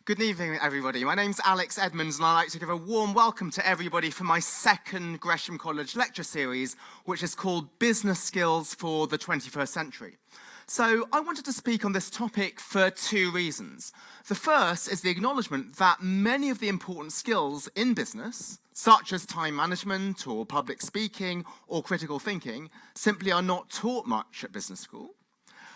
Good evening, everybody. My name's Alex Edmans, and I'd like to give a warm welcome to everybody for my second Gresham College lecture series, which is called Business Skills for the 21st Century. So I wanted to speak on this topic for two reasons. The first is the acknowledgement that many of the important skills in business, such as time management or public speaking or critical thinking, simply are not taught much at business school.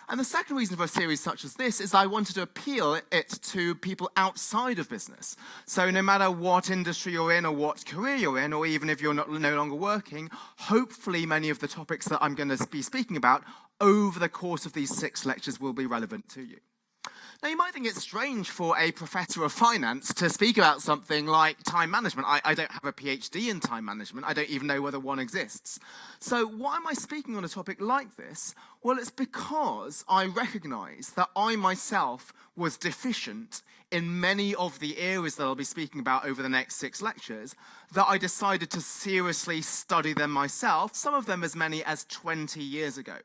And the second reason for a series such as this is I wanted to appeal it to people outside of business. So no matter what industry you're in or what career you're in, or even if you're no longer working, hopefully many of the topics that I'm going to be speaking about over the course of these 6 lectures will be relevant to you. Now, you might think it's strange for a professor of finance to speak about something like time management. I don't have a PhD in time management. I don't even know whether one exists. So why am I speaking on a topic like this? Well, it's because I recognize that I myself was deficient in many of the areas that I'll be speaking about over the next 6 lectures, that I decided to seriously study them myself, some of them as many as 20 years ago,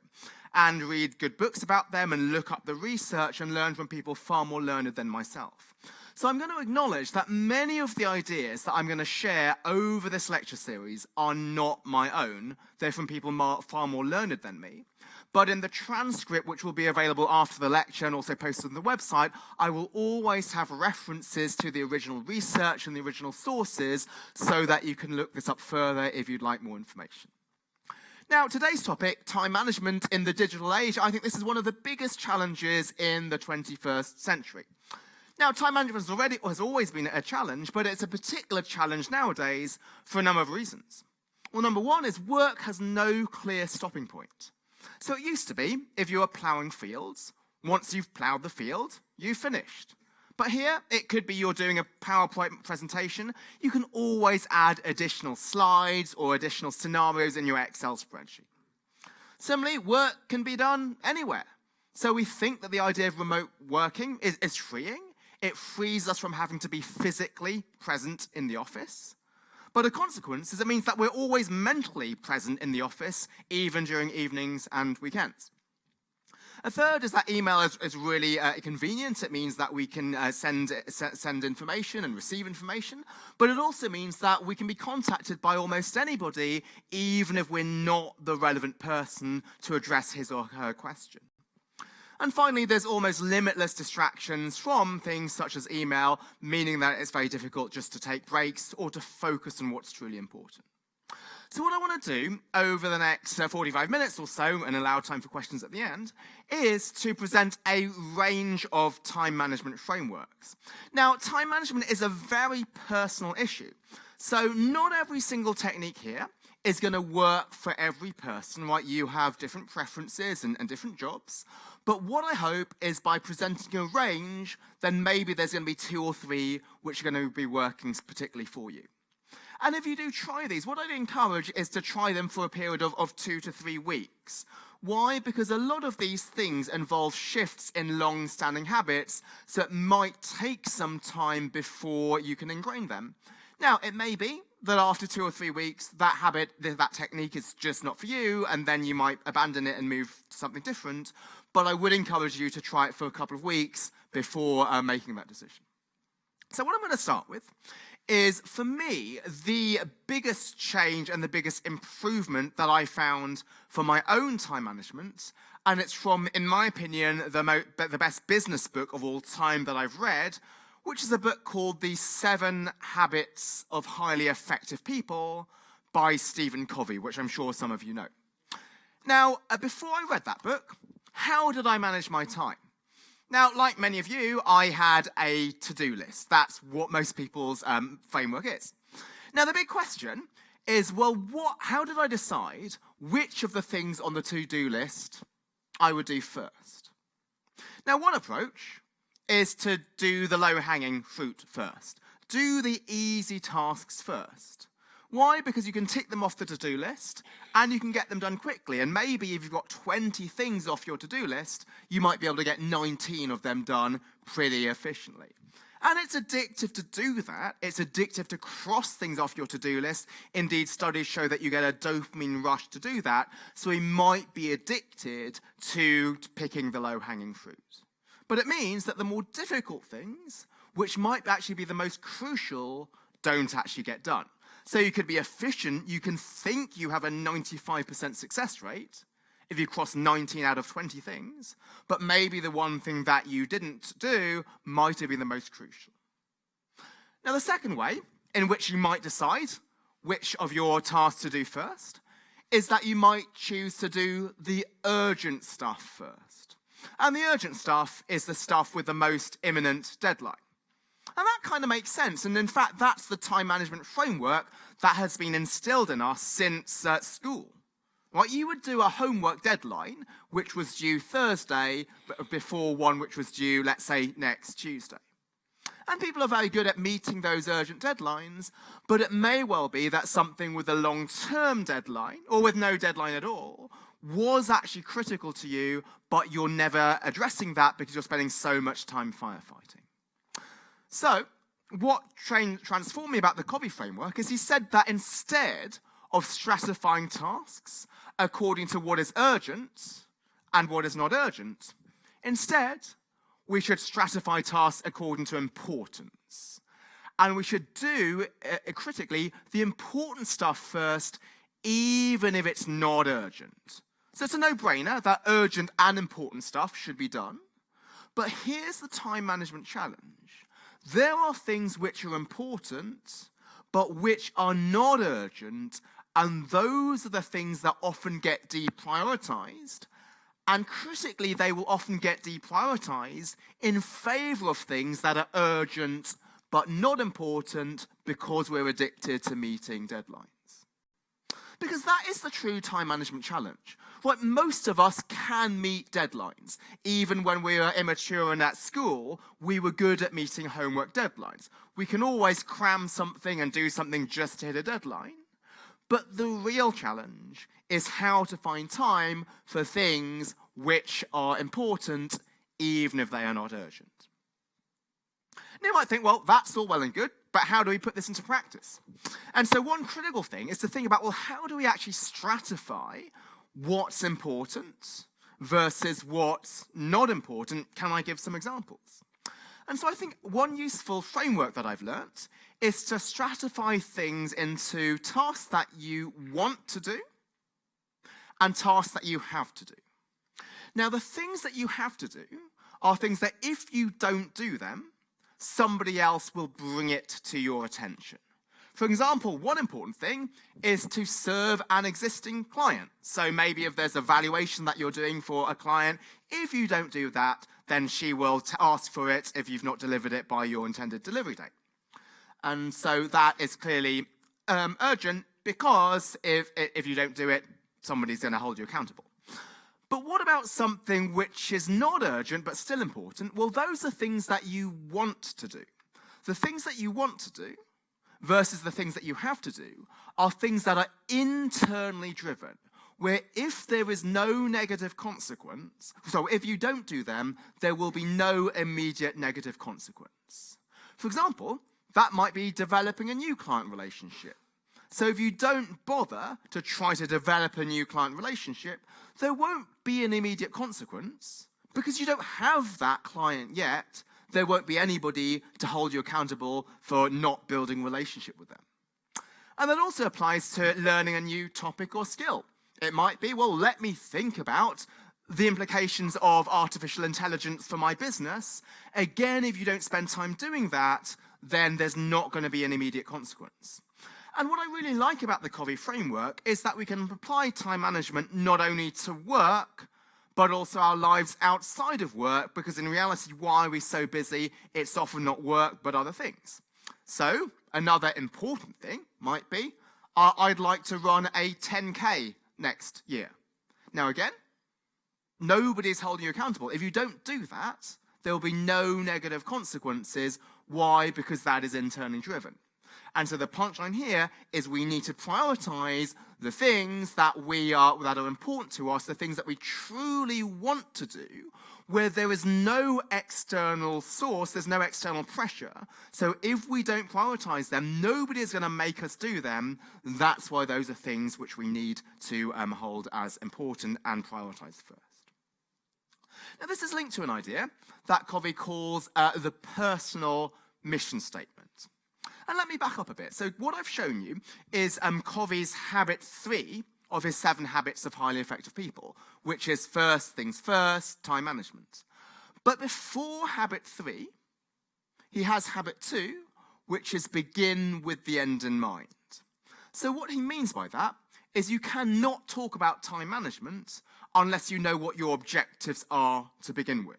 and read good books about them and look up the research and learn from people far more learned than myself. So I'm going to acknowledge that many of the ideas that I'm going to share over this lecture series are not my own. They're from people far more learned than me. But in the transcript, which will be available after the lecture and also posted on the website, I will always have references to the original research and the original sources so that you can look this up further if you'd like more information. Now, today's topic, time management in the digital age, I think this is one of the biggest challenges in the 21st century. Now, time management has always been a challenge, but it's a particular challenge nowadays for a number of reasons. Well, number one is work has no clear stopping point. So it used to be, if you were ploughing fields, once you've ploughed the field, you've finished. But here, it could be you're doing a PowerPoint presentation. You can always add additional slides or additional scenarios in your Excel spreadsheet. Similarly, work can be done anywhere. So we think that the idea of remote working is freeing. It frees us from having to be physically present in the office. But a consequence is it means that we're always mentally present in the office, even during evenings and weekends. A third is that email is really convenient. It means that we can send information and receive information, but it also means that we can be contacted by almost anybody, even if we're not the relevant person to address his or her question. And finally, there's almost limitless distractions from things such as email, meaning that it's very difficult just to take breaks or to focus on what's truly important. So what I want to do over the next 45 minutes or so, and allow time for questions at the end, is to present a range of time management frameworks. Now, time management is a very personal issue. So not every single technique here is going to work for every person, right? You have different preferences and different jobs. But what I hope is by presenting a range, then maybe there's going to be 2 or 3 which are going to be working particularly for you. And if you do try these, what I'd encourage is to try them for a period of 2 to 3 weeks. Why? Because a lot of these things involve shifts in long-standing habits, so it might take some time before you can ingrain them. Now, it may be that after 2 or 3 weeks, that habit, that technique is just not for you, and then you might abandon it and move to something different. But I would encourage you to try it for a couple of weeks before making that decision. So what I'm going to start with is, for me, the biggest change and the biggest improvement that I found for my own time management, and it's from, in my opinion, the best business book of all time that I've read, which is a book called The 7 Habits of Highly Effective People by Stephen Covey, which I'm sure some of you know. Now, before I read that book, how did I manage my time? Now, like many of you, I had a to-do list. That's what most people's framework is. Now, the big question is, well, how did I decide which of the things on the to-do list I would do first? Now, one approach is to do the low-hanging fruit first. Do the easy tasks first. Why? Because you can tick them off the to-do list and you can get them done quickly. And maybe if you've got 20 things off your to-do list, you might be able to get 19 of them done pretty efficiently. And it's addictive to do that. It's addictive to cross things off your to-do list. Indeed, studies show that you get a dopamine rush to do that. So we might be addicted to picking the low-hanging fruit. But it means that the more difficult things, which might actually be the most crucial, don't actually get done. So you could be efficient, you can think you have a 95% success rate if you cross 19 out of 20 things, but maybe the one thing that you didn't do might have been the most crucial. Now, the second way in which you might decide which of your tasks to do first is that you might choose to do the urgent stuff first. And the urgent stuff is the stuff with the most imminent deadline. And that kind of makes sense. And in fact, that's the time management framework that has been instilled in us since school. Right? You would do a homework deadline, which was due Thursday, but before one which was due, let's say, next Tuesday. And people are very good at meeting those urgent deadlines, but it may well be that something with a long-term deadline, or with no deadline at all, was actually critical to you, but you're never addressing that because you're spending so much time firefighting. So, what transformed me about the Covey framework is he said that instead of stratifying tasks according to what is urgent and what is not urgent, instead, we should stratify tasks according to importance. And we should do, critically, the important stuff first, even if it's not urgent. So it's a no-brainer that urgent and important stuff should be done. But here's the time management challenge. There are things which are important, but which are not urgent, and those are the things that often get deprioritized. And critically, they will often get deprioritized in favor of things that are urgent but not important because we're addicted to meeting deadlines. Because that is the true time management challenge. Right, most of us can meet deadlines. Even when we were immature and at school, we were good at meeting homework deadlines. We can always cram something and do something just to hit a deadline. But the real challenge is how to find time for things which are important, even if they are not urgent. Now you might think, well, that's all well and good, but how do we put this into practice? And so one critical thing is to think about, well, how do we actually stratify what's important versus what's not important? Can I give some examples? And so I think one useful framework that I've learnt is to stratify things into tasks that you want to do and tasks that you have to do. Now, the things that you have to do are things that if you don't do them, somebody else will bring it to your attention. For example, one important thing is to serve an existing client. So maybe if there's a valuation that you're doing for a client, if you don't do that, then she will ask for it if you've not delivered it by your intended delivery date. And so that is clearly urgent because if you don't do it, somebody's going to hold you accountable. But what about something which is not urgent but still important? Well, those are things that you want to do. The things that you want to do versus the things that you have to do are things that are internally driven, where if there is no negative consequence, so if you don't do them, there will be no immediate negative consequence. For example, that might be developing a new client relationship. So if you don't bother to try to develop a new client relationship, there won't be an immediate consequence because you don't have that client yet. There won't be anybody to hold you accountable for not building a relationship with them. And that also applies to learning a new topic or skill. It might be, well, let me think about the implications of artificial intelligence for my business. Again, if you don't spend time doing that, then there's not going to be an immediate consequence. And what I really like about the Covey framework is that we can apply time management not only to work, but also our lives outside of work, because in reality, why are we so busy? It's often not work, but other things. So another important thing might be, I'd like to run a 10K next year. Now again, nobody's holding you accountable. If you don't do that, there will be no negative consequences. Why? Because that is internally driven. And so the punchline here is we need to prioritize the things that are important to us, the things that we truly want to do, where there is no external source, there's no external pressure. So if we don't prioritize them, nobody is going to make us do them. That's why those are things which we need to hold as important and prioritize first. Now, this is linked to an idea that Covey calls the personal mission statement. And let me back up a bit. So what I've shown you is Covey's habit 3 of his 7 habits of highly effective people, which is first things first, time management. But before habit 3, he has habit 2, which is begin with the end in mind. So what he means by that is you cannot talk about time management unless you know what your objectives are to begin with.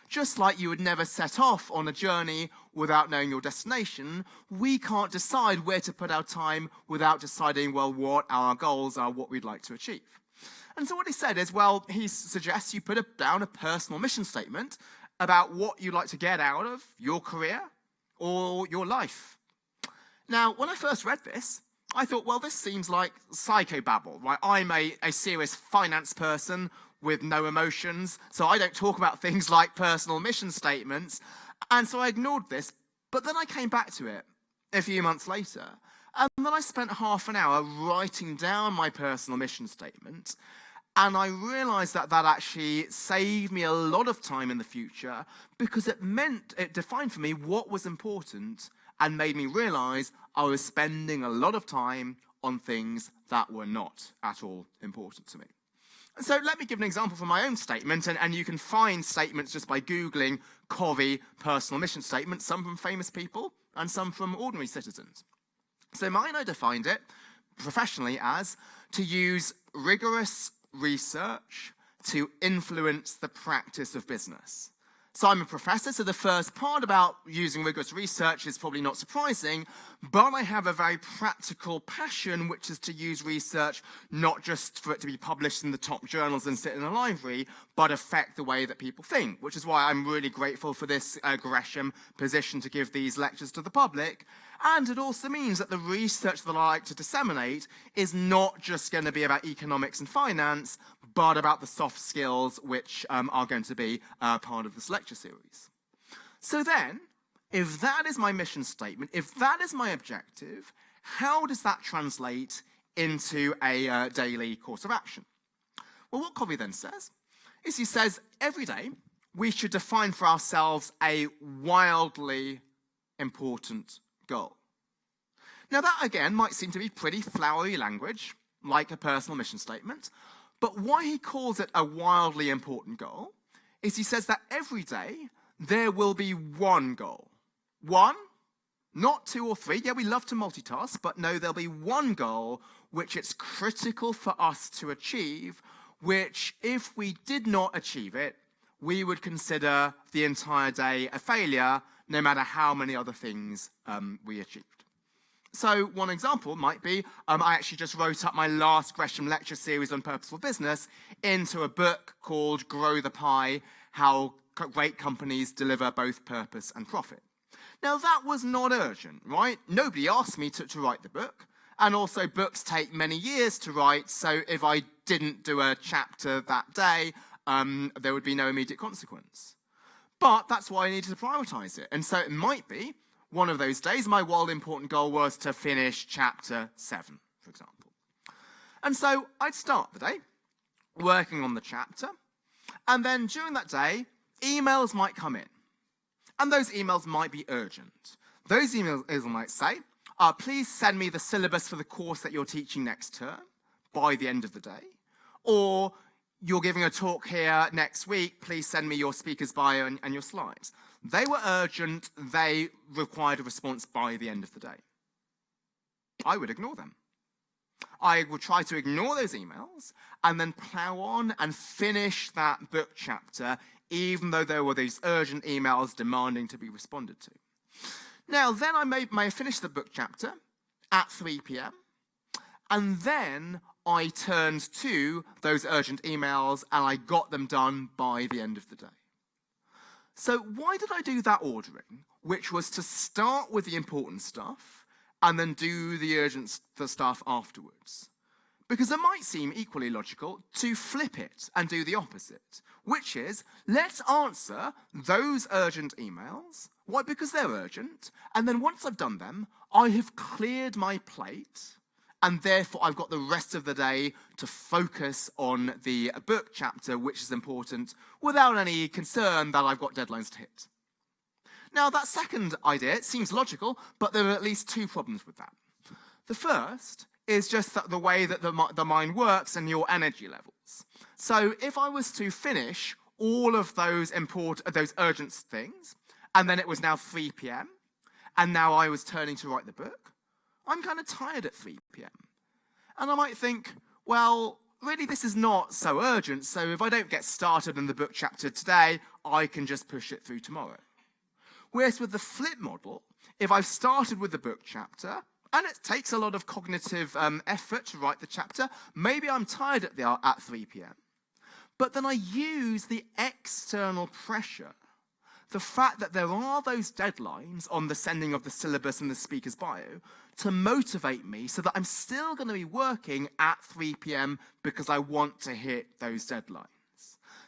Just like you would never set off on a journey without knowing your destination, we can't decide where to put our time without deciding, well, what our goals are, what we'd like to achieve. And so what he said is, well, he suggests you put down a personal mission statement about what you'd like to get out of your career or your life. Now, when I first read this, I thought, well, this seems like psychobabble, right? I'm a serious finance person with no emotions, so I don't talk about things like personal mission statements. And so I ignored this, but then I came back to it a few months later, and then I spent half an hour writing down my personal mission statement, and I realized that actually saved me a lot of time in the future because it defined for me what was important and made me realize I was spending a lot of time on things that were not at all important to me. So let me give an example from my own statement, and you can find statements just by Googling Covey personal mission statement, some from famous people and some from ordinary citizens. So mine, I defined it professionally as to use rigorous research to influence the practice of business. So I'm a professor, so the first part about using rigorous research is probably not surprising, but I have a very practical passion, which is to use research not just for it to be published in the top journals and sit in a library, but affect the way that people think, which is why I'm really grateful for this Gresham position to give these lectures to the public. And it also means that the research that I like to disseminate is not just going to be about economics and finance, but about the soft skills which are going to be part of this lecture series. So then, if that is my mission statement, if that is my objective, how does that translate into a daily course of action? Well, what Covey then says is he says every day we should define for ourselves a wildly important goal. Now that again might seem to be pretty flowery language, like a personal mission statement, but why he calls it a wildly important goal is he says that every day there will be one goal. One, not 2 or 3. Yeah, we love to multitask, but no, there'll be one goal which it's critical for us to achieve, which if we did not achieve it, we would consider the entire day a failure, no matter how many other things we achieved. So one example might be, I actually just wrote up my last Gresham lecture series on purposeful business into a book called Grow the Pie, How Great Companies Deliver Both Purpose and Profit. Now that was not urgent, right? Nobody asked me to write the book. And also books take many years to write, so if I didn't do a chapter that day, there would be no immediate consequence. But that's why I needed to prioritize it. And so it might be one of those days, my wild important goal was to finish chapter 7, for example. And so I'd start the day working on the chapter, and then during that day, emails might come in. And those emails might be urgent. Those emails might say, please send me the syllabus for the course that you're teaching next term by the end of the day. Or you're giving a talk here next week, please send me your speaker's bio and your slides. They were urgent, they required a response by the end of the day. I would ignore them. I would try to ignore those emails and then plow on and finish that book chapter, even though there were these urgent emails demanding to be responded to. Now, then I may finish the book chapter at 3 p.m. And then I turned to those urgent emails and I got them done by the end of the day. So why did I do that ordering, which was to start with the important stuff and then do the urgent stuff afterwards? Because it might seem equally logical to flip it and do the opposite, which is, let's answer those urgent emails. Why? Because they're urgent. And then once I've done them, I have cleared my plate and therefore I've got the rest of the day to focus on the book chapter, which is important, without any concern that I've got deadlines to hit. Now, that second idea seems logical, but there are at least two problems with that. The first is just the way that the mind works and your energy levels. So if I was to finish all of those urgent things, and then it was now 3 p.m., and now I was turning to write the book, I'm kind of tired at 3 p.m. And I might think, well, really this is not so urgent, so if I don't get started in the book chapter today, I can just push it through tomorrow. Whereas with the flip model, if I've started with the book chapter, and it takes a lot of cognitive effort to write the chapter, maybe I'm tired at 3 p.m., but then I use the external pressure, the fact that there are those deadlines on the sending of the syllabus and the speaker's bio, to motivate me so that I'm still going to be working at 3 p.m. because I want to hit those deadlines.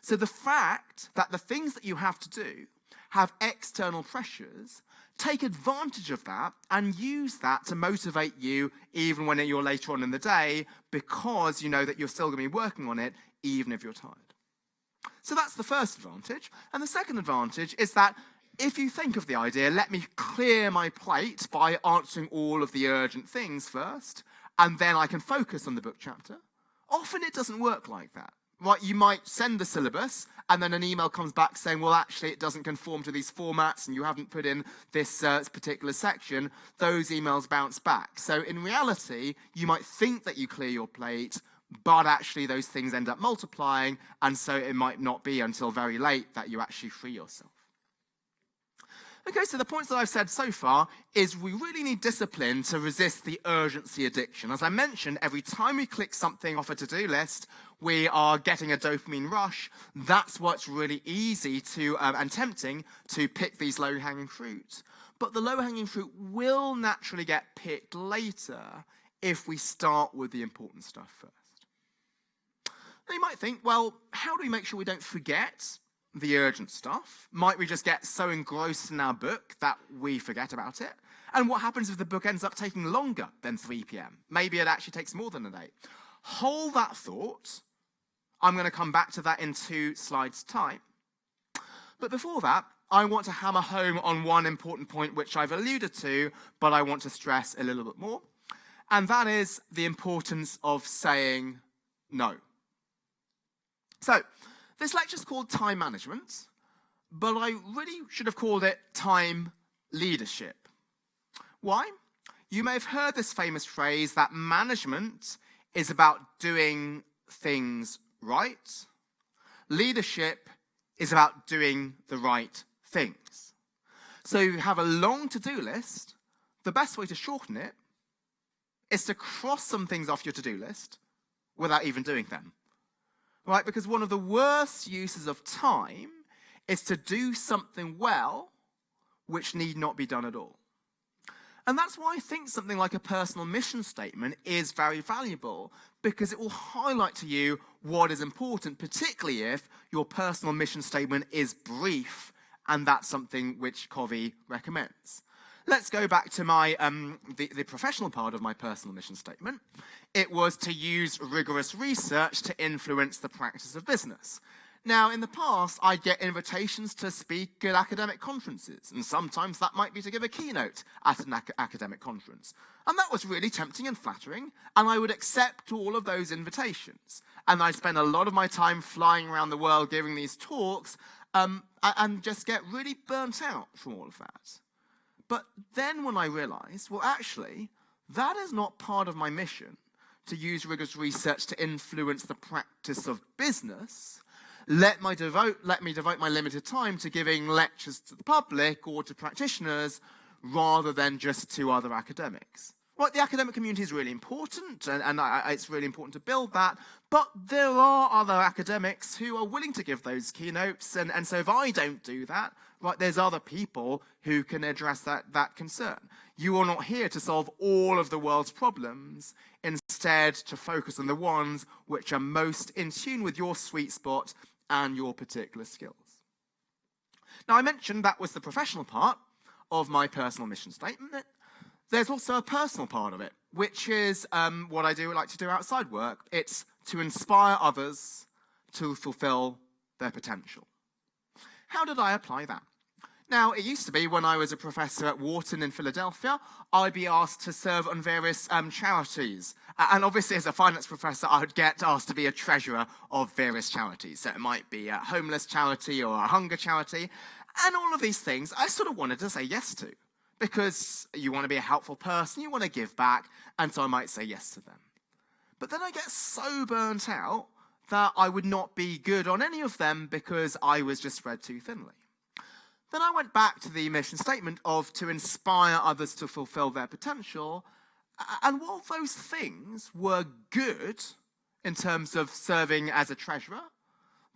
So the fact that the things that you have to do have external pressures, take advantage of that and use that to motivate you even when you're later on in the day, because you know that you're still going to be working on it even if you're tired. So that's the first advantage. And the second advantage is that if you think of the idea, let me clear my plate by answering all of the urgent things first, and then I can focus on the book chapter. Often it doesn't work like that. Right, you might send the syllabus, and then an email comes back saying, well, actually, it doesn't conform to these formats, and you haven't put in this particular section. Those emails bounce back. So in reality, you might think that you clear your plate, but actually those things end up multiplying, and so it might not be until very late that you actually free yourself. Okay, so the points that I've said so far is we really need discipline to resist the urgency addiction. As I mentioned, every time we click something off a to-do list, we are getting a dopamine rush. That's what's really easy to and tempting to pick these low-hanging fruit. But the low-hanging fruit will naturally get picked later if we start with the important stuff first. Now you might think, well, how do we make sure we don't forget the urgent stuff? Might we just get so engrossed in our book that we forget about it? And what happens if the book ends up taking longer than 3 p.m.? Maybe it actually takes more than a day. Hold that thought. I'm going to come back to that in 2 slides' time. But before that, I want to hammer home on one important point which I've alluded to, but I want to stress a little bit more. And that is the importance of saying no. So, this lecture is called Time Management, but I really should have called it Time Leadership. Why? You may have heard this famous phrase that management is about doing things right. Leadership is about doing the right things. So you have a long to-do list. The best way to shorten it is to cross some things off your to-do list without even doing them. Right? Because one of the worst uses of time is to do something well which need not be done at all. And that's why I think something like a personal mission statement is very valuable, because it will highlight to you what is important, particularly if your personal mission statement is brief, and that's something which Covey recommends. Let's go back to my the professional part of my personal mission statement. It was to use rigorous research to influence the practice of business. Now, in the past, I'd get invitations to speak at academic conferences, and sometimes that might be to give a keynote at an academic conference. And that was really tempting and flattering, and I would accept all of those invitations. And I'd spend a lot of my time flying around the world giving these talks, and just get really burnt out from all of that. But then when I realized, well, actually, that is not part of my mission, to use rigorous research to influence the practice of business. Let me devote my limited time to giving lectures to the public or to practitioners rather than just to other academics. Right, the academic community is really important, and it's really important to build that, but there are other academics who are willing to give those keynotes, and so if I don't do that, right, there's other people who can address that concern. You are not here to solve all of the world's problems, instead to focus on the ones which are most in tune with your sweet spot and your particular skills. Now, I mentioned that was the professional part of my personal mission statement. There's also a personal part of it, which is what I like to do outside work. It's to inspire others to fulfill their potential. How did I apply that? Now, it used to be when I was a professor at Wharton in Philadelphia, I'd be asked to serve on various charities. And obviously, as a finance professor, I would get asked to be a treasurer of various charities. So it might be a homeless charity or a hunger charity. And all of these things I sort of wanted to say yes to, because you want to be a helpful person, you want to give back, and so I might say yes to them. But then I get so burnt out that I would not be good on any of them because I was just spread too thinly. Then I went back to the mission statement of to inspire others to fulfill their potential. And while those things were good in terms of serving as a treasurer,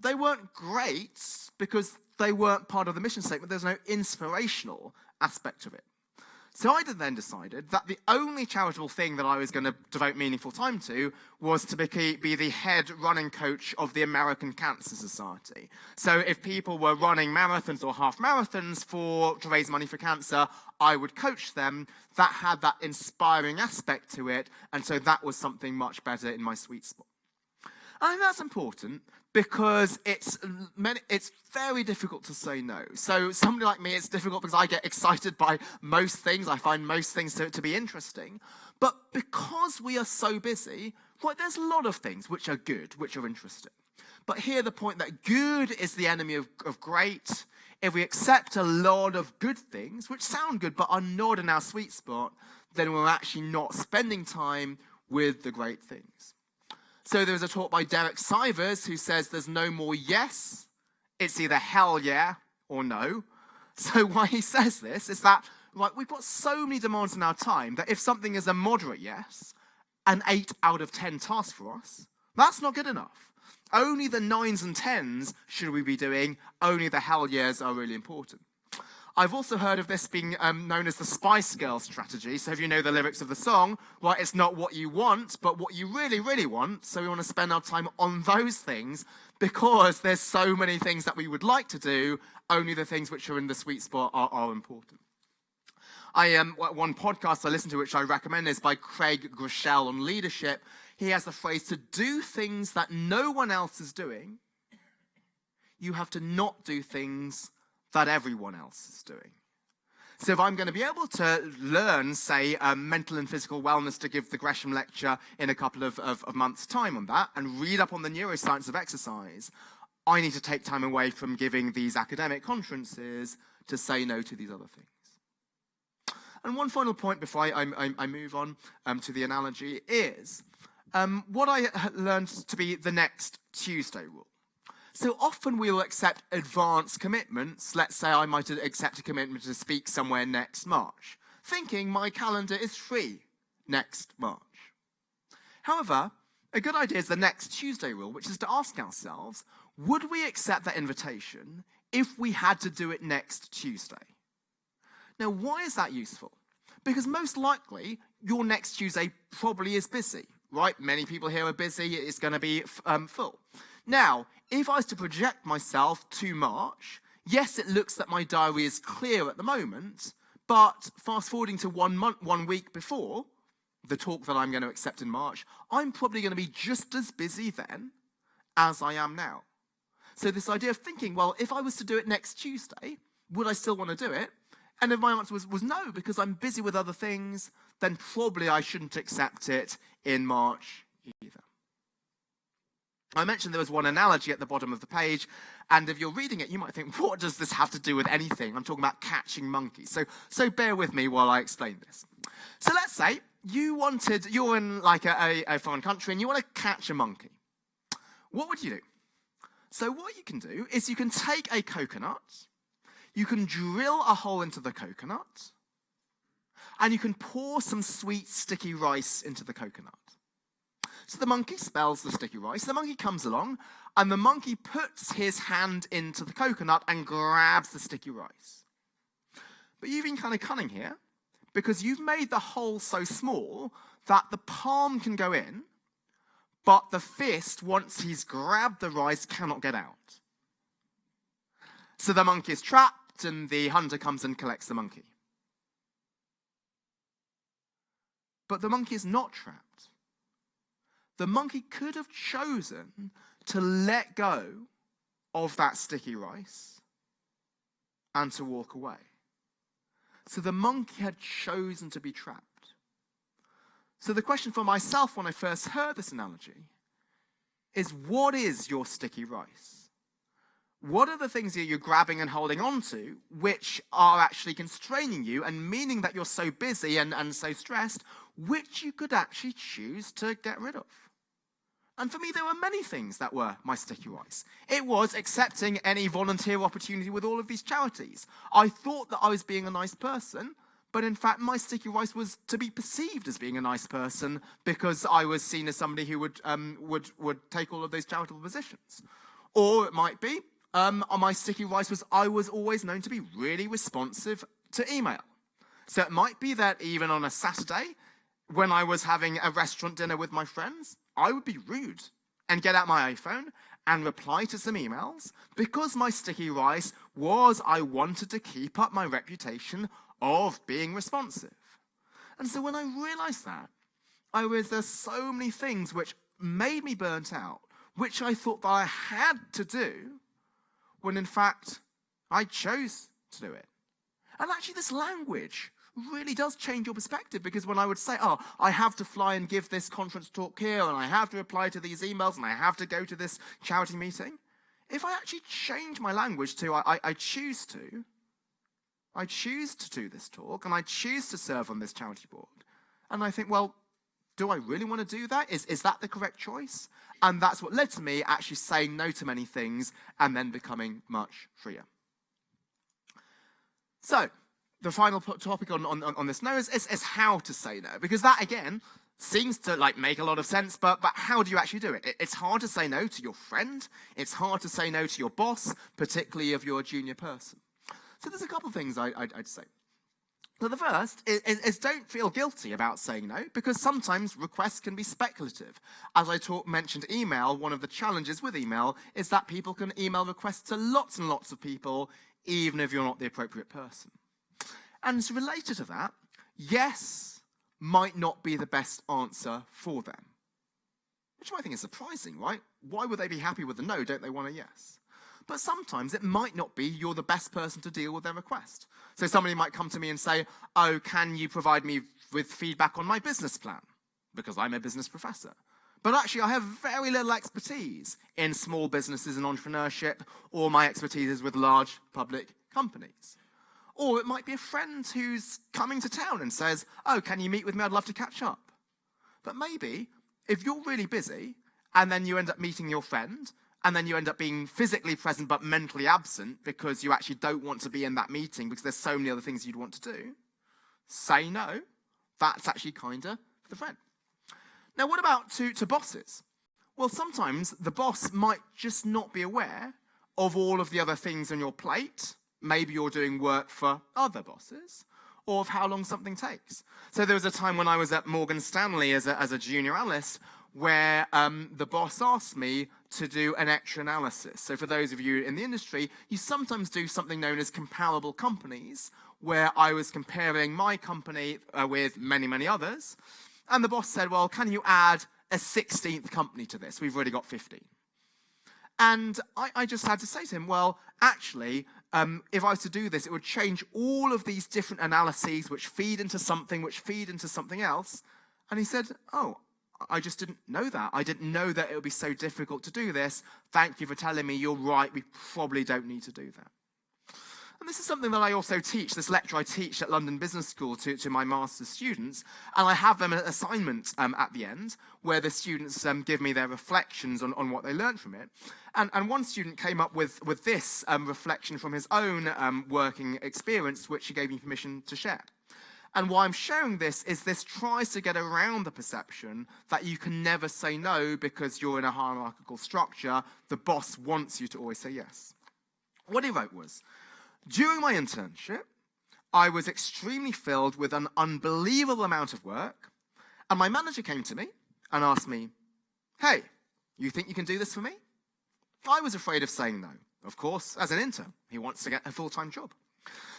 they weren't great because they weren't part of the mission statement. There's no inspirational aspect of it. So I then decided that the only charitable thing that I was going to devote meaningful time to was to be the head running coach of the American Cancer Society. So if people were running marathons or half marathons to raise money for cancer, I would coach them. That had that inspiring aspect to it, and so that was something much better in my sweet spot. I think that's important because it's very difficult to say no. So somebody like me, it's difficult because I get excited by most things. I find most things to be interesting. But because we are so busy, there's a lot of things which are good, which are interesting. But here the point that good is the enemy of great. If we accept a lot of good things, which sound good but are not in our sweet spot, then we're actually not spending time with the great things. So there's a talk by Derek Sivers who says there's no more yes. It's either hell yeah or no. So why he says this is that we've got so many demands in our time that if something is a moderate yes, an 8 out of 10 task for us, that's not good enough. Only the 9s and 10s should we be doing. Only the hell yeahs are really important. I've also heard of this being known as the Spice Girls strategy. So if you know the lyrics of the song, it's not what you want, but what you really, really want. So we want to spend our time on those things because there's so many things that we would like to do. Only the things which are in the sweet spot are important. One podcast I listen to, which I recommend, is by Craig Gresham on leadership. He has the phrase, to do things that no one else is doing, you have to not do things that everyone else is doing. So if I'm going to be able to learn, say, mental and physical wellness to give the Gresham lecture in a couple of months' time on that, and read up on the neuroscience of exercise, I need to take time away from giving these academic conferences to say no to these other things. And one final point before I move on to the analogy is what I learned to be the next Tuesday rule. So often we will accept advance commitments. Let's say I might accept a commitment to speak somewhere next March, thinking my calendar is free next March. However, a good idea is the next Tuesday rule, which is to ask ourselves, would we accept that invitation if we had to do it next Tuesday? Now, why is that useful? Because most likely, your next Tuesday probably is busy, right? Many people here are busy. It's going to be full. Now, if I was to project myself to March, yes, it looks that my diary is clear at the moment, but fast forwarding to 1 week before the talk that I'm going to accept in March, I'm probably going to be just as busy then as I am now. So this idea of thinking, well, if I was to do it next Tuesday, would I still want to do it? And if my answer was no, because I'm busy with other things, then probably I shouldn't accept it in March either. I mentioned there was one analogy at the bottom of the page, and if you're reading it, you might think, what does this have to do with anything? I'm talking about catching monkeys. So bear with me while I explain this. So let's say you're in a foreign country and you want to catch a monkey. What would you do? So what you can do is you can take a coconut, you can drill a hole into the coconut, and you can pour some sweet, sticky rice into the coconut. So the monkey smells the sticky rice, the monkey comes along, and the monkey puts his hand into the coconut and grabs the sticky rice. But you've been kind of cunning here, because you've made the hole so small that the palm can go in, but the fist, once he's grabbed the rice, cannot get out. So the monkey is trapped, and the hunter comes and collects the monkey. But the monkey is not trapped. The monkey could have chosen to let go of that sticky rice and to walk away. So the monkey had chosen to be trapped. So the question for myself when I first heard this analogy is, what is your sticky rice? What are the things that you're grabbing and holding on to which are actually constraining you and meaning that you're so busy and so stressed, which you could actually choose to get rid of? And for me, there were many things that were my sticky rice. It was accepting any volunteer opportunity with all of these charities. I thought that I was being a nice person, but in fact, my sticky rice was to be perceived as being a nice person because I was seen as somebody who would take all of those charitable positions. Or it might be, my sticky rice was I was always known to be really responsive to email. So it might be that even on a Saturday, when I was having a restaurant dinner with my friends, I would be rude and get out my iPhone and reply to some emails because my sticky rice was I wanted to keep up my reputation of being responsive. And so when I realized that, there's so many things which made me burnt out, which I thought that I had to do, when in fact I chose to do it. And actually this language really does change your perspective, because when I would say, oh, I have to fly and give this conference talk here, and I have to reply to these emails, and I have to go to this charity meeting, if I actually change my language to I choose to do this talk, and I choose to serve on this charity board, and I think, well, do I really want to do that? Is that the correct choice? And that's what led to me actually saying no to many things and then becoming much freer. So, the final topic on this no is how to say no, because that again seems to make a lot of sense, but how do you actually do it? It's hard to say no to your friend. It's hard to say no to your boss, particularly if you're a junior person. So there's a couple of things I'd say. So the first is don't feel guilty about saying no, because sometimes requests can be speculative. As I mentioned email, one of the challenges with email is that people can email requests to lots and lots of people, even if you're not the appropriate person. And so related to that, yes might not be the best answer for them. Which I think is surprising, right? Why would they be happy with a no? Don't they want a yes? But sometimes it might not be you're the best person to deal with their request. So somebody might come to me and say, oh, can you provide me with feedback on my business plan? Because I'm a business professor. But actually, I have very little expertise in small businesses and entrepreneurship, or my expertise is with large public companies. Or it might be a friend who's coming to town and says, oh, can you meet with me? I'd love to catch up. But maybe if you're really busy and then you end up meeting your friend and then you end up being physically present but mentally absent because you actually don't want to be in that meeting because there's so many other things you'd want to do, say no. That's actually kinder for the friend. Now, what about to bosses? Well, sometimes the boss might just not be aware of all of the other things on your plate. Maybe you're doing work for other bosses, or of how long something takes. So there was a time when I was at Morgan Stanley as a junior analyst where the boss asked me to do an extra analysis. So for those of you in the industry, you sometimes do something known as comparable companies, where I was comparing my company with many, many others. And the boss said, well, can you add a 16th company to this? We've already got 15. And I just had to say to him, well, actually, if I was to do this, it would change all of these different analyses which feed into something, which feed into something else. And he said, oh, I just didn't know that. I didn't know that it would be so difficult to do this. Thank you for telling me. You're right. We probably don't need to do that. And this is something that I also teach, this lecture I teach at London Business School to my master's students. And I have them an assignment at the end where the students give me their reflections on what they learned from it. And one student came up with this reflection from his own working experience, which he gave me permission to share. And why I'm sharing this is this tries to get around the perception that you can never say no because you're in a hierarchical structure. The boss wants you to always say yes. What he wrote was, during my internship, I was extremely filled with an unbelievable amount of work, and my manager came to me and asked me, hey, you think you can do this for me? I was afraid of saying no. Of course, as an intern, he wants to get a full-time job.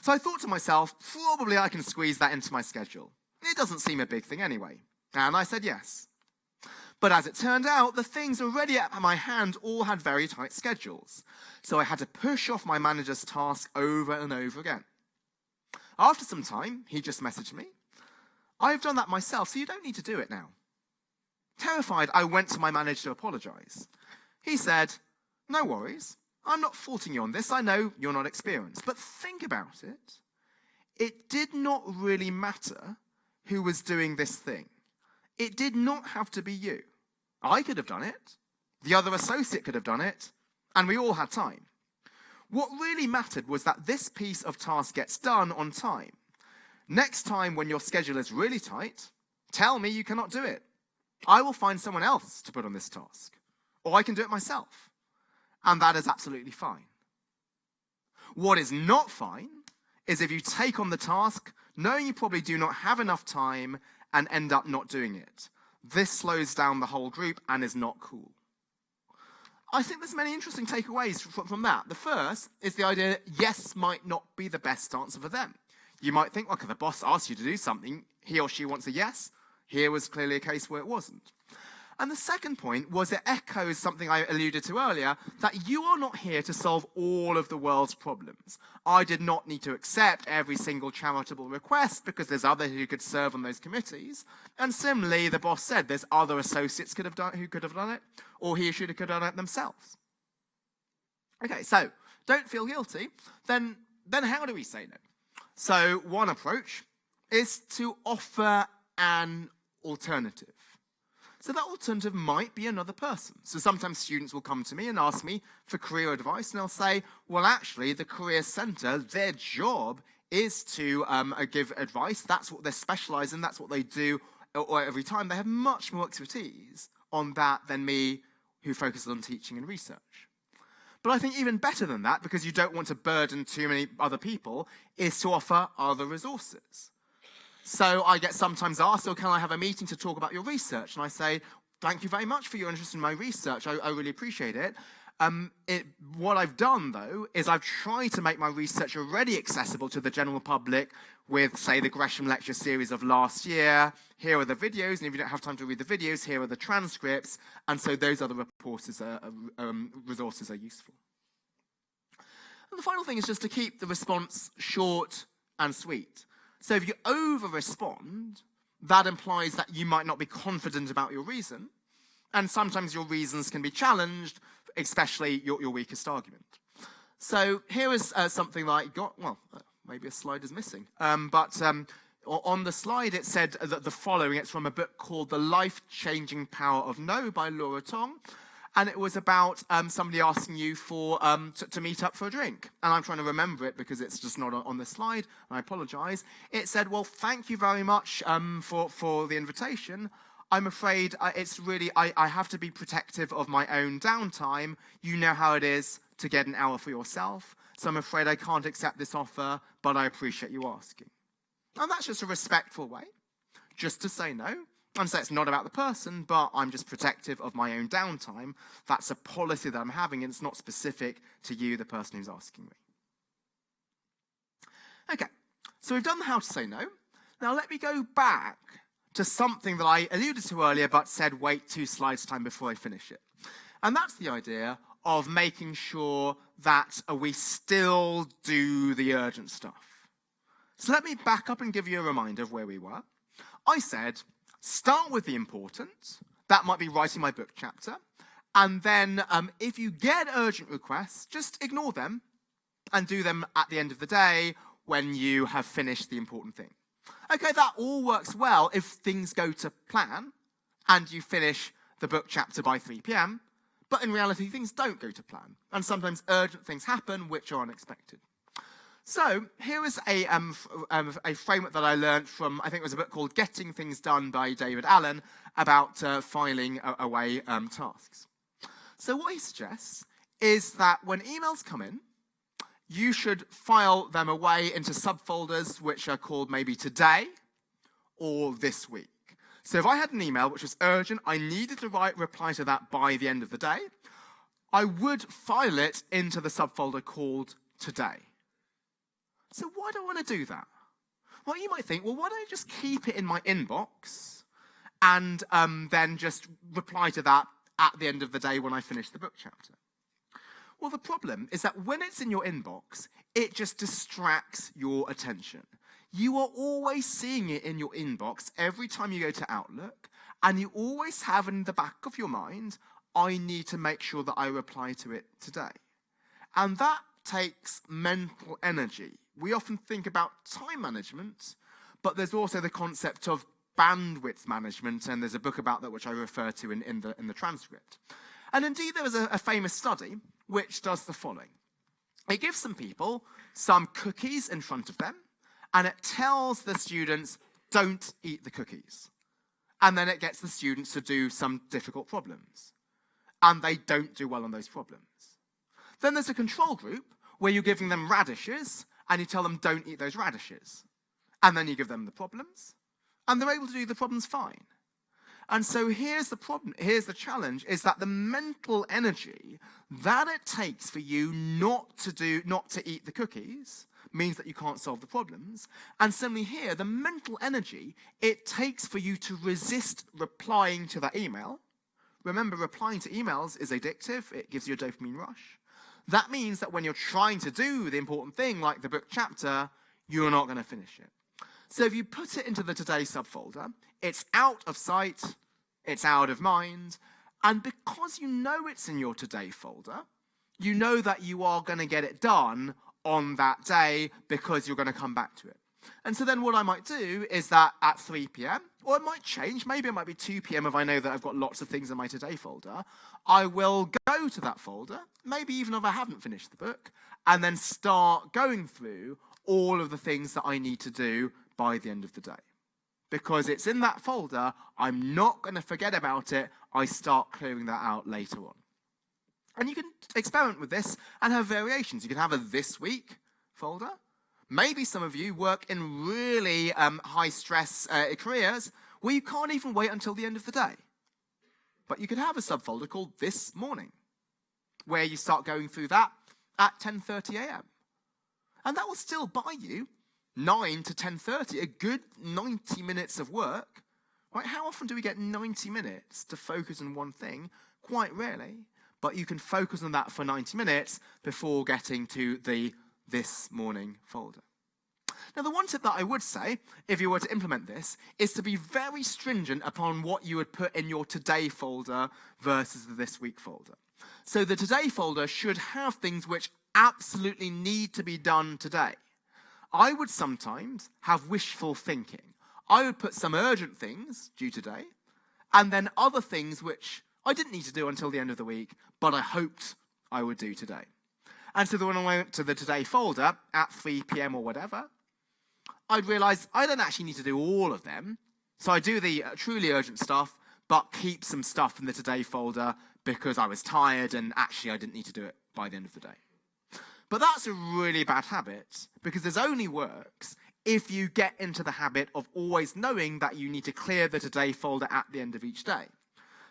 So I thought to myself, probably I can squeeze that into my schedule. It doesn't seem a big thing anyway. And I said yes. But as it turned out, the things already at my hand all had very tight schedules. So I had to push off my manager's task over and over again. After some time, he just messaged me, "I've done that myself, so you don't need to do it now." Terrified, I went to my manager to apologize. He said, "No worries. I'm not faulting you on this. I know you're not experienced. But think about it. It did not really matter who was doing this thing. It did not have to be you. I could have done it. The other associate could have done it. And we all had time. What really mattered was that this piece of task gets done on time. Next time when your schedule is really tight, tell me you cannot do it. I will find someone else to put on this task. Or I can do it myself. And that is absolutely fine. What is not fine is if you take on the task knowing you probably do not have enough time and end up not doing it. This slows down the whole group and is not cool." I think there's many interesting takeaways from that. The first is the idea that yes might not be the best answer for them. You might think, okay, the boss asked you to do something, he or she wants a yes. Here was clearly a case where it wasn't. And the second point was it echoes something I alluded to earlier, that you are not here to solve all of the world's problems. I did not need to accept every single charitable request because there's others who could serve on those committees. And similarly, the boss said there's other associates who could have done it, or he or she could have done it themselves. Okay, so don't feel guilty. Then how do we say no? So one approach is to offer an alternative. So that alternative might be another person. So sometimes students will come to me and ask me for career advice, and they'll say, well, actually, the Career Centre, their job is to give advice. That's what they're specialised in. That's what they do every time. They have much more expertise on that than me, who focuses on teaching and research. But I think even better than that, because you don't want to burden too many other people, is to offer other resources. So I get sometimes asked, can I have a meeting to talk about your research? And I say, thank you very much for your interest in my research. I really appreciate it. What I've done, though, is I've tried to make my research already accessible to the general public with, say, the Gresham lecture series of last year. Here are the videos, and if you don't have time to read the videos, here are the transcripts. And so those other resources are useful. And the final thing is just to keep the response short and sweet. So if you over-respond, that implies that you might not be confident about your reason, and sometimes your reasons can be challenged, especially your weakest argument. So here is something that I got, maybe a slide is missing, but on the slide it said that the following, it's from a book called The Life-Changing Power of No by Laura Tong. And it was about somebody asking you to meet up for a drink. And I'm trying to remember it because it's just not on the slide, and I apologize. It said, well, thank you very much for the invitation. I'm afraid it's really, I have to be protective of my own downtime. You know how it is to get an hour for yourself. So I'm afraid I can't accept this offer, but I appreciate you asking. And that's just a respectful way, just to say no. And so it's not about the person, but I'm just protective of my own downtime. That's a policy that I'm having, and it's not specific to you, the person who's asking me. Okay, so we've done the how to say no. Now let me go back to something that I alluded to earlier, but said wait 2 slides time before I finish it. And that's the idea of making sure that we still do the urgent stuff. So let me back up and give you a reminder of where we were. I said, start with the important. That might be writing my book chapter. And then if you get urgent requests, just ignore them and do them at the end of the day when you have finished the important thing. Okay, that all works well if things go to plan and you finish the book chapter by 3 p.m. But in reality, things don't go to plan. And sometimes urgent things happen which are unexpected. So here is a framework that I learned from, I think it was a book called Getting Things Done by David Allen about filing away tasks. So what he suggests is that when emails come in, you should file them away into subfolders which are called maybe today or this week. So if I had an email which was urgent, I needed to reply to that by the end of the day, I would file it into the subfolder called today. So why do I want to do that? Well, you might think, well, why don't I just keep it in my inbox and then just reply to that at the end of the day when I finish the book chapter? Well, the problem is that when it's in your inbox, it just distracts your attention. You are always seeing it in your inbox every time you go to Outlook, and you always have in the back of your mind, I need to make sure that I reply to it today. And that takes mental energy. We often think about time management, but there's also the concept of bandwidth management, and there's a book about that which I refer to in the transcript. And indeed, there was a famous study which does the following. It gives some people some cookies in front of them, and it tells the students, don't eat the cookies. And then it gets the students to do some difficult problems. And they don't do well on those problems. Then there's a control group where you're giving them radishes, and you tell them, don't eat those radishes. And then you give them the problems, and they're able to do the problems fine. And so here's the problem, here's the challenge, is that the mental energy that it takes for you not to eat the cookies means that you can't solve the problems. And similarly here, the mental energy it takes for you to resist replying to that email. Remember, replying to emails is addictive. It gives you a dopamine rush. That means that when you're trying to do the important thing, like the book chapter, you're not going to finish it. So if you put it into the Today subfolder, it's out of sight, it's out of mind, and because you know it's in your Today folder, you know that you are going to get it done on that day because you're going to come back to it. And so then what I might do is that at 3 p.m, or it might change, maybe it might be 2 p.m. if I know that I've got lots of things in my Today folder, I will go to that folder, maybe even if I haven't finished the book, and then start going through all of the things that I need to do by the end of the day. Because it's in that folder, I'm not going to forget about it, I start clearing that out later on. And you can experiment with this and have variations. You can have a this week folder. Maybe some of you work in really high-stress careers where you can't even wait until the end of the day. But you could have a subfolder called This Morning, where you start going through that at 10:30 a.m. And that will still buy you 9 to 10:30, a good 90 minutes of work. Right? How often do we get 90 minutes to focus on one thing? Quite rarely. But you can focus on that for 90 minutes before getting to the This Morning folder. Now, the one tip that I would say, if you were to implement this, is to be very stringent upon what you would put in your Today folder versus the This Week folder. So the Today folder should have things which absolutely need to be done today. I would sometimes have wishful thinking. I would put some urgent things due today, and then other things which I didn't need to do until the end of the week, but I hoped I would do today. And so when I went to the Today folder at 3 p.m. or whatever, I'd realize I don't actually need to do all of them. So I do the truly urgent stuff, but keep some stuff in the Today folder because I was tired and actually I didn't need to do it by the end of the day. But that's a really bad habit because this only works if you get into the habit of always knowing that you need to clear the Today folder at the end of each day.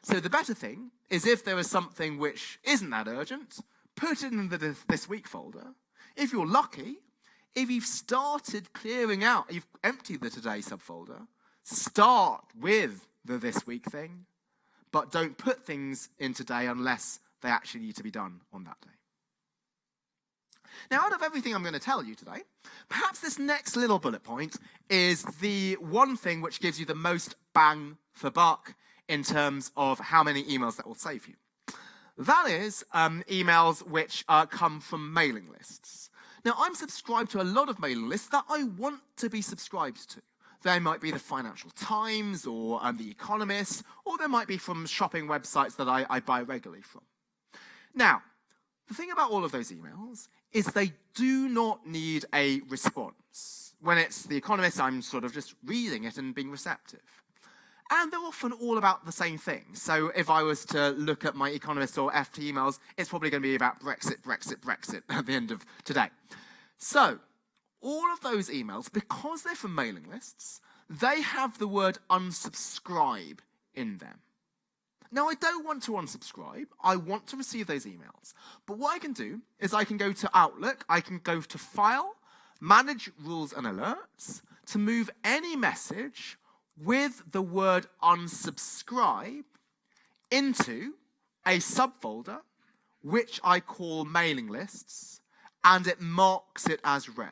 So the better thing is if there is something which isn't that urgent, put it in the This Week folder. If you're lucky, if you've started clearing out, you've emptied the Today subfolder, start with the This Week thing, but don't put things in Today unless they actually need to be done on that day. Now, out of everything I'm going to tell you today, perhaps this next little bullet point is the one thing which gives you the most bang for buck in terms of how many emails that will save you. That is emails which come from mailing lists. Now, I'm subscribed to a lot of mailing lists that I want to be subscribed to. They might be the Financial Times or the Economist, or they might be from shopping websites that I buy regularly from. Now, the thing about all of those emails is they do not need a response. When it's The Economist, I'm sort of just reading it and being receptive. And they're often all about the same thing. So if I was to look at my Economist or FT emails, it's probably going to be about Brexit, Brexit, Brexit at the end of today. So all of those emails, because they're from mailing lists, they have the word unsubscribe in them. Now, I don't want to unsubscribe. I want to receive those emails. But what I can do is I can go to Outlook, I can go to File, manage rules and alerts, to move any message with the word unsubscribe into a subfolder, which I call mailing lists, and it marks it as read.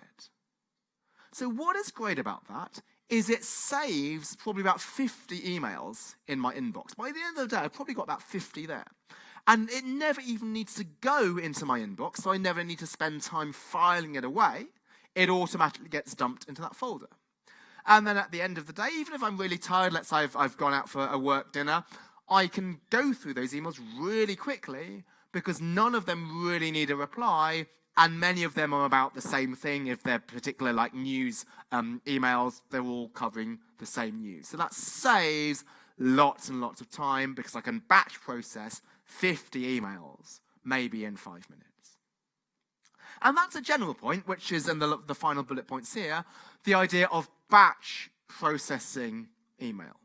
So what is great about that is it saves probably about 50 emails in my inbox. By the end of the day, I've probably got about 50 there. And it never even needs to go into my inbox, so I never need to spend time filing it away. It automatically gets dumped into that folder. And then at the end of the day, even if I'm really tired, let's say I've gone out for a work dinner, I can go through those emails really quickly because none of them really need a reply, and many of them are about the same thing. If they're particular like news emails, they're all covering the same news. So that saves lots and lots of time because I can batch process 50 emails, maybe in 5 minutes. And that's a general point, which is in the final bullet points here, the idea of batch processing email.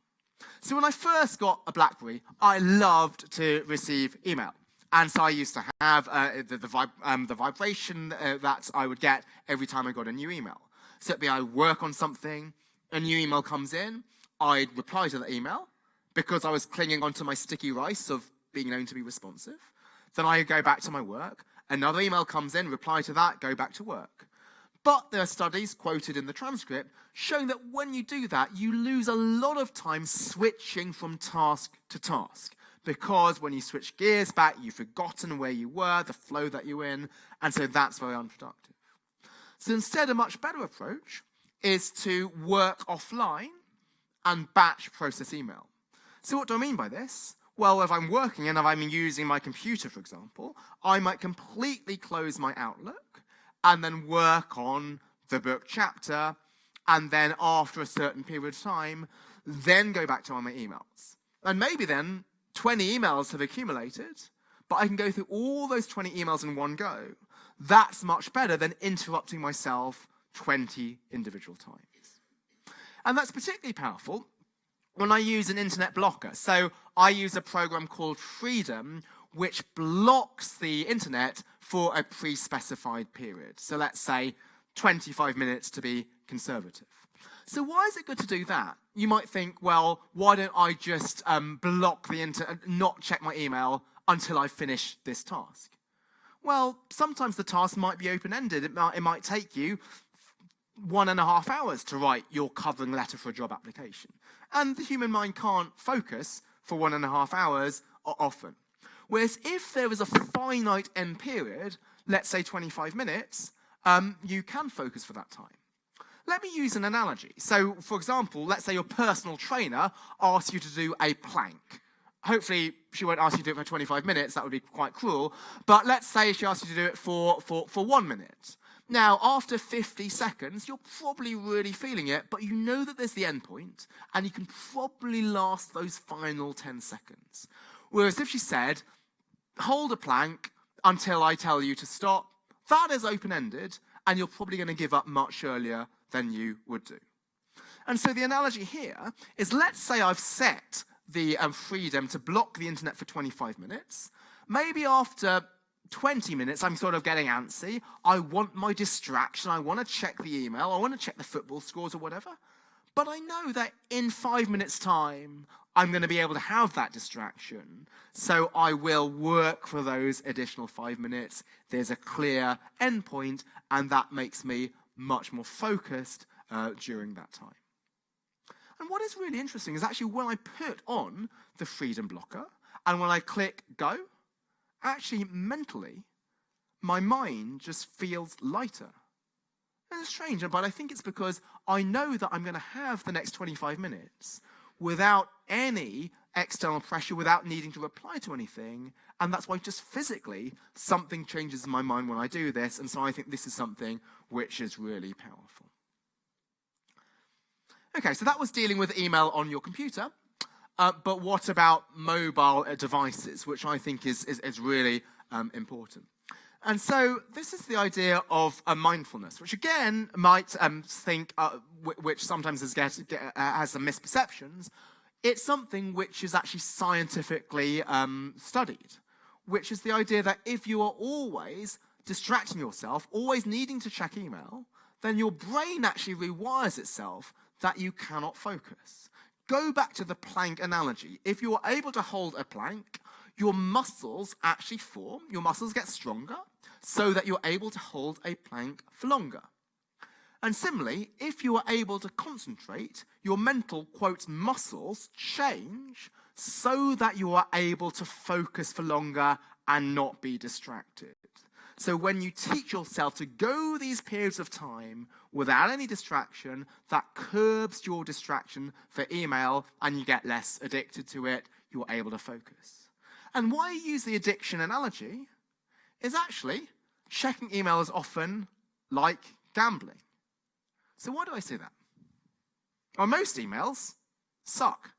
So when I first got a BlackBerry, I loved to receive email. And so I used to have the vibration that I would get every time I got a new email. So it'd be I work on something, a new email comes in, I'd reply to the email because I was clinging onto my sticky rice of being known to be responsive. Then I go back to my work, another email comes in, reply to that, go back to work. But there are studies quoted in the transcript showing that when you do that, you lose a lot of time switching from task to task. Because when you switch gears back, you've forgotten where you were, the flow that you're in, and so that's very unproductive. So instead, a much better approach is to work offline and batch process email. So what do I mean by this? Well, if I'm working and if I'm using my computer, for example, I might completely close my Outlook and then work on the book chapter, and then after a certain period of time, then go back to all my emails. And maybe then 20 emails have accumulated, but I can go through all those 20 emails in one go. That's much better than interrupting myself 20 individual times. And that's particularly powerful when I use an internet blocker. So I use a program called Freedom, which blocks the internet for a pre-specified period. So let's say 25 minutes to be conservative. So why is it good to do that? You might think, well, why don't I just block the internet, not check my email until I finish this task? Well, sometimes the task might be open-ended. It might take you 1.5 hours to write your covering letter for a job application. And the human mind can't focus for 1.5 hours often. Whereas if there is a finite end period, let's say 25 minutes, you can focus for that time. Let me use an analogy. So, for example, let's say your personal trainer asks you to do a plank. Hopefully, she won't ask you to do it for 25 minutes. That would be quite cruel. But let's say she asks you to do it for 1 minute. Now, after 50 seconds, you're probably really feeling it, but you know that there's the end point, and you can probably last those final 10 seconds. Whereas if she said, hold a plank until I tell you to stop, that is open-ended, and you're probably going to give up much earlier than you would do. And so the analogy here is, let's say I've set the freedom to block the internet for 25 minutes. Maybe after 20 minutes, I'm sort of getting antsy. I want my distraction. I want to check the email. I want to check the football scores or whatever. But I know that in 5 minutes' time, I'm going to be able to have that distraction. So I will work for those additional 5 minutes. There's a clear endpoint, and that makes me much more focused during that time. And what is really interesting is actually when I put on the freedom blocker and when I click go, actually mentally, my mind just feels lighter. And it's strange, but I think it's because I know that I'm going to have the next 25 minutes without any external pressure, without needing to reply to anything. And that's why just physically something changes in my mind when I do this. And so I think this is something which is really powerful. Okay, so that was dealing with email on your computer. But what about mobile devices, which I think is really important. And so this is the idea of mindfulness, which again might think, which sometimes has some misperceptions. It's something which is actually scientifically studied, which is the idea that if you are always distracting yourself, always needing to check email, then your brain actually rewires itself that you cannot focus. Go back to the plank analogy. If you're able to hold a plank, your muscles actually form, your muscles get stronger, so that you're able to hold a plank for longer. And similarly, if you are able to concentrate, your mental, quote, muscles change so that you are able to focus for longer and not be distracted. So when you teach yourself to go these periods of time without any distraction, that curbs your distraction for email and you get less addicted to it, you're able to focus. And why I use the addiction analogy is actually checking email is often like gambling. So why do I say that? Well, most emails suck.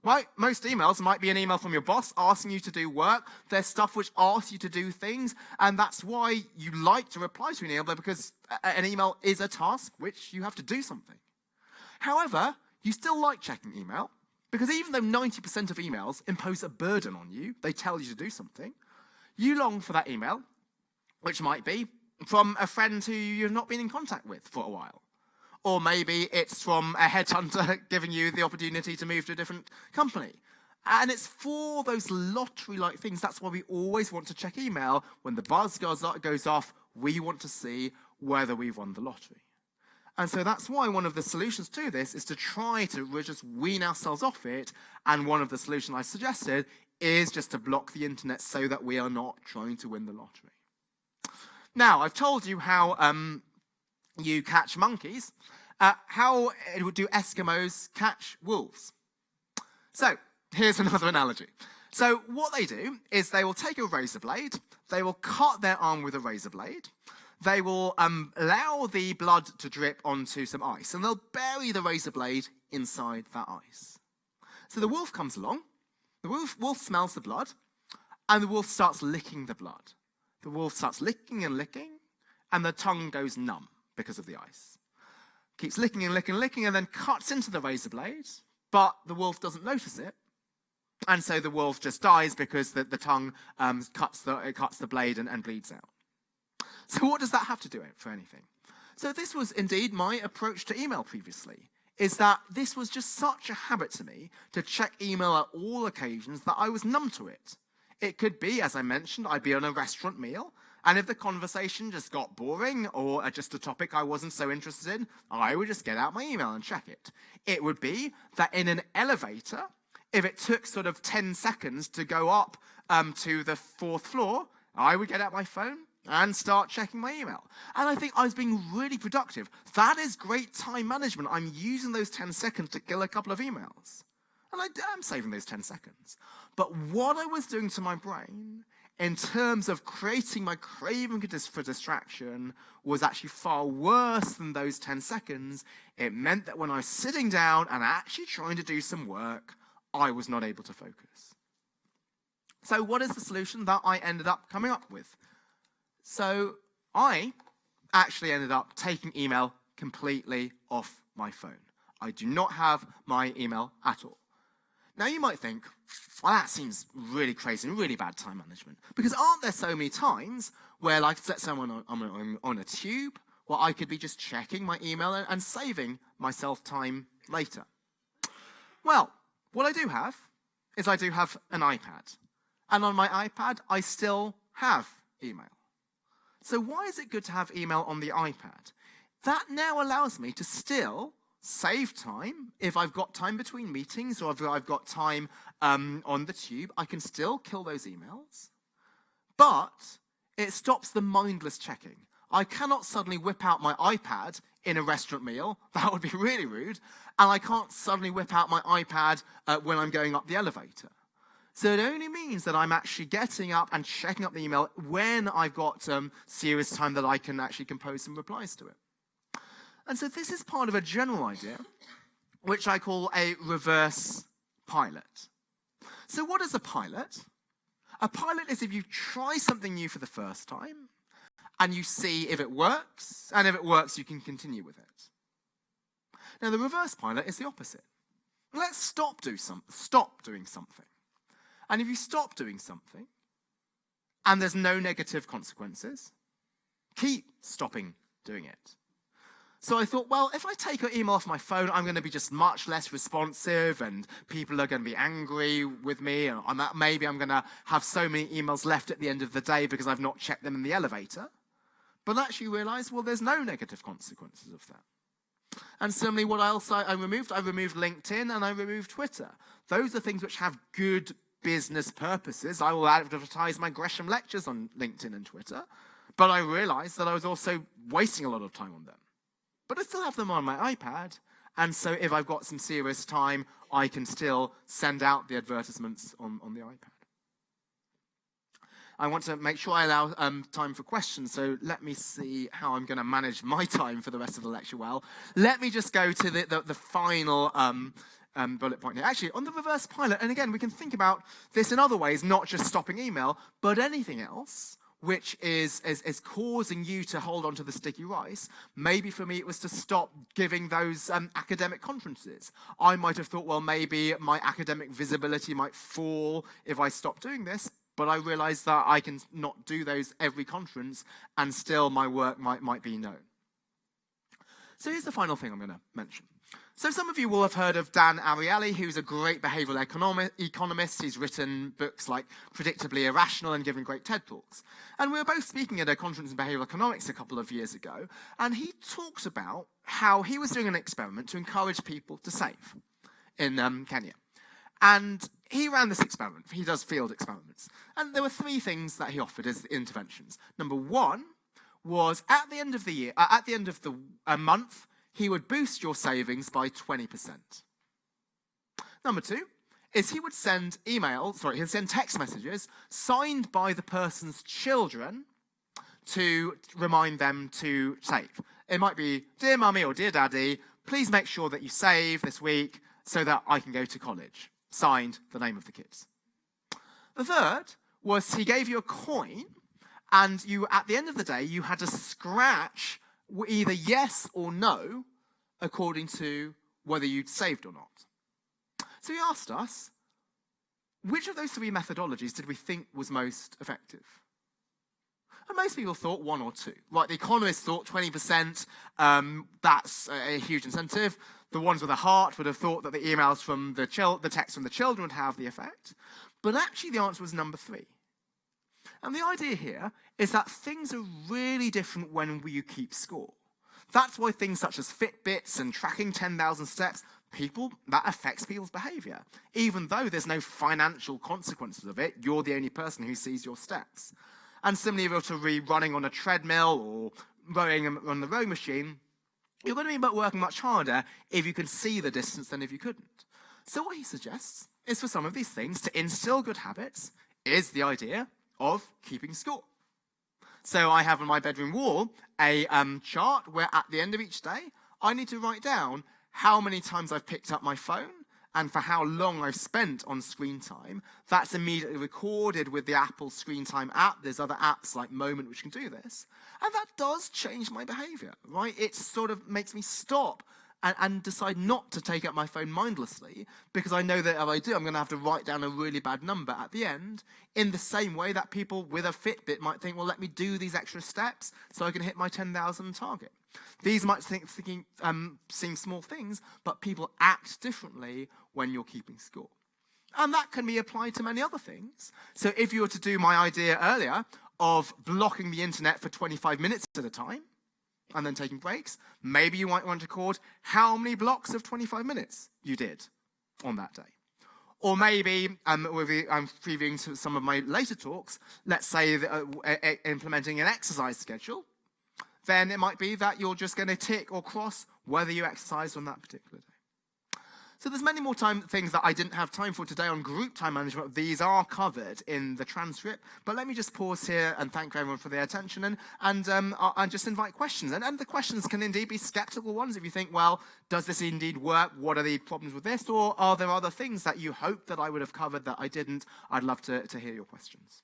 Right? Most emails might be an email from your boss asking you to do work. There's stuff which asks you to do things, and that's why you like to reply to an email, because an email is a task which you have to do something. However, you still like checking email, because even though 90% of emails impose a burden on you, they tell you to do something, you long for that email, which might be from a friend who you've not been in contact with for a while. Or maybe it's from a headhunter giving you the opportunity to move to a different company. And it's for those lottery-like things. That's why we always want to check email. When the buzz goes off, we want to see whether we've won the lottery. And so that's why one of the solutions to this is to try to just wean ourselves off it. And one of the solutions I suggested is just to block the internet so that we are not trying to win the lottery. Now, I've told you how you catch monkeys. How do Eskimos catch wolves? So, here's another analogy. So, what they do is they will take a razor blade, they will cut their arm with a razor blade, they will allow the blood to drip onto some ice, and they'll bury the razor blade inside that ice. So the wolf comes along, the wolf smells the blood, and the wolf starts licking the blood. The wolf starts licking, and the tongue goes numb because of the ice. Keeps licking, and then cuts into the razor blade, but the wolf doesn't notice it. And so the wolf just dies because the tongue cuts the blade and bleeds out. So what does that have to do for anything? So this was indeed my approach to email previously, is that this was just such a habit to me to check email at all occasions that I was numb to it. It could be, as I mentioned, I'd be on a restaurant meal, and if the conversation just got boring or just a topic I wasn't so interested in, I would just get out my email and check it. It would be that in an elevator, if it took sort of 10 seconds to go up to the 4th floor, I would get out my phone and start checking my email. And I think I was being really productive. That is great time management. I'm using those 10 seconds to kill a couple of emails. And I am saving those 10 seconds. But what I was doing to my brain in terms of creating my craving for distraction was actually far worse than those 10 seconds. It meant that when I was sitting down and actually trying to do some work, I was not able to focus. So what is the solution that I ended up coming up with? So I actually ended up taking email completely off my phone. I do not have my email at all. Now you might think, well, that seems really crazy and really bad time management. Because aren't there so many times where, like, let's say I'm on a tube, where I could be just checking my email and saving myself time later? Well, what I do have is I do have an iPad. And on my iPad, I still have email. So why is it good to have email on the iPad? That now allows me to still save time. If I've got time between meetings or if I've got time on the tube, I can still kill those emails. But it stops the mindless checking. I cannot suddenly whip out my iPad in a restaurant meal. That would be really rude. And I can't suddenly whip out my iPad when I'm going up the elevator. So it only means that I'm actually getting up and checking up the email when I've got serious time that I can actually compose some replies to it. And so this is part of a general idea, which I call a reverse pilot. So what is a pilot? A pilot is if you try something new for the first time, and you see if it works, and if it works, you can continue with it. Now, the reverse pilot is the opposite. Let's stop doing something. And if you stop doing something, and there's no negative consequences, keep stopping doing it. So I thought, well, if I take an email off my phone, I'm going to be just much less responsive and people are going to be angry with me. And maybe I'm going to have so many emails left at the end of the day because I've not checked them in the elevator. But actually realized, well, there's no negative consequences of that. And similarly, what else I removed? I removed LinkedIn and I removed Twitter. Those are things which have good business purposes. I will advertise my Gresham lectures on LinkedIn and Twitter. But I realized that I was also wasting a lot of time on them. But I still have them on my iPad, and so if I've got some serious time, I can still send out the advertisements on the iPad. I want to make sure I allow time for questions, so let me see how I'm going to manage my time for the rest of the lecture well. Let me just go to the final bullet point here. Actually, on the reverse pilot, and again, we can think about this in other ways, not just stopping email, but anything else which is causing you to hold on to the sticky rice. Maybe for me it was to stop giving those academic conferences. I might have thought, well, maybe my academic visibility might fall if I stop doing this, but I realized that I can not do those every conference and still my work might be known. So here's the final thing I'm going to mention. So some of you will have heard of Dan Ariely, who's a great behavioral economist. He's written books like Predictably Irrational and given great TED Talks. And we were both speaking at a conference in behavioral economics a couple of years ago, and he talked about how he was doing an experiment to encourage people to save in Kenya. And he ran this experiment. He does field experiments. And there were three things that he offered as interventions. Number one was at the end of the year, at the end of the month, he would boost your savings by 20%. Number two is he would send he'd send text messages signed by the person's children to remind them to save. It might be, dear mummy or dear daddy, please make sure that you save this week so that I can go to college. Signed, the name of the kids. The third was he gave you a coin, and you, at the end of the day, you had to scratch either yes or no, according to whether you'd saved or not. So he asked us, which of those three methodologies did we think was most effective? And most people thought one or two. Right, the economists thought 20%, that's a huge incentive. The ones with a heart would have thought that the emails from the text from the children would have the effect. But actually the answer was number three. And the idea here is that things are really different when you keep score. That's why things such as Fitbits and tracking 10,000 steps, that affects people's behavior. Even though there's no financial consequences of it, you're the only person who sees your steps. And similarly, to running on a treadmill or rowing on the row machine, you're going to be working much harder if you can see the distance than if you couldn't. So what he suggests is for some of these things to instill good habits is the idea of keeping score. So I have on my bedroom wall a chart where at the end of each day, I need to write down how many times I've picked up my phone and for how long I've spent on screen time. That's immediately recorded with the Apple Screen Time app. There's other apps like Moment which can do this. And that does change my behavior, right? It sort of makes me stop and decide not to take up my phone mindlessly, because I know that if I do, I'm going to have to write down a really bad number at the end, in the same way that people with a Fitbit might think, well, let me do these extra steps so I can hit my 10,000 target. These might seem small things, but people act differently when you're keeping score. And that can be applied to many other things. So if you were to do my idea earlier of blocking the internet for 25 minutes at a time, and then taking breaks, maybe you might want to record how many blocks of 25 minutes you did on that day. Or maybe, I'm previewing some of my later talks, let's say implementing an exercise schedule, then it might be that you're just going to tick or cross whether you exercised on that particular day. So there's many more things that I didn't have time for today on group time management. These are covered in the transcript. But let me just pause here and thank everyone for their attention and just invite questions. And the questions can indeed be skeptical ones. If you think, well, does this indeed work? What are the problems with this? Or are there other things that you hope that I would have covered that I didn't? I'd love to hear your questions.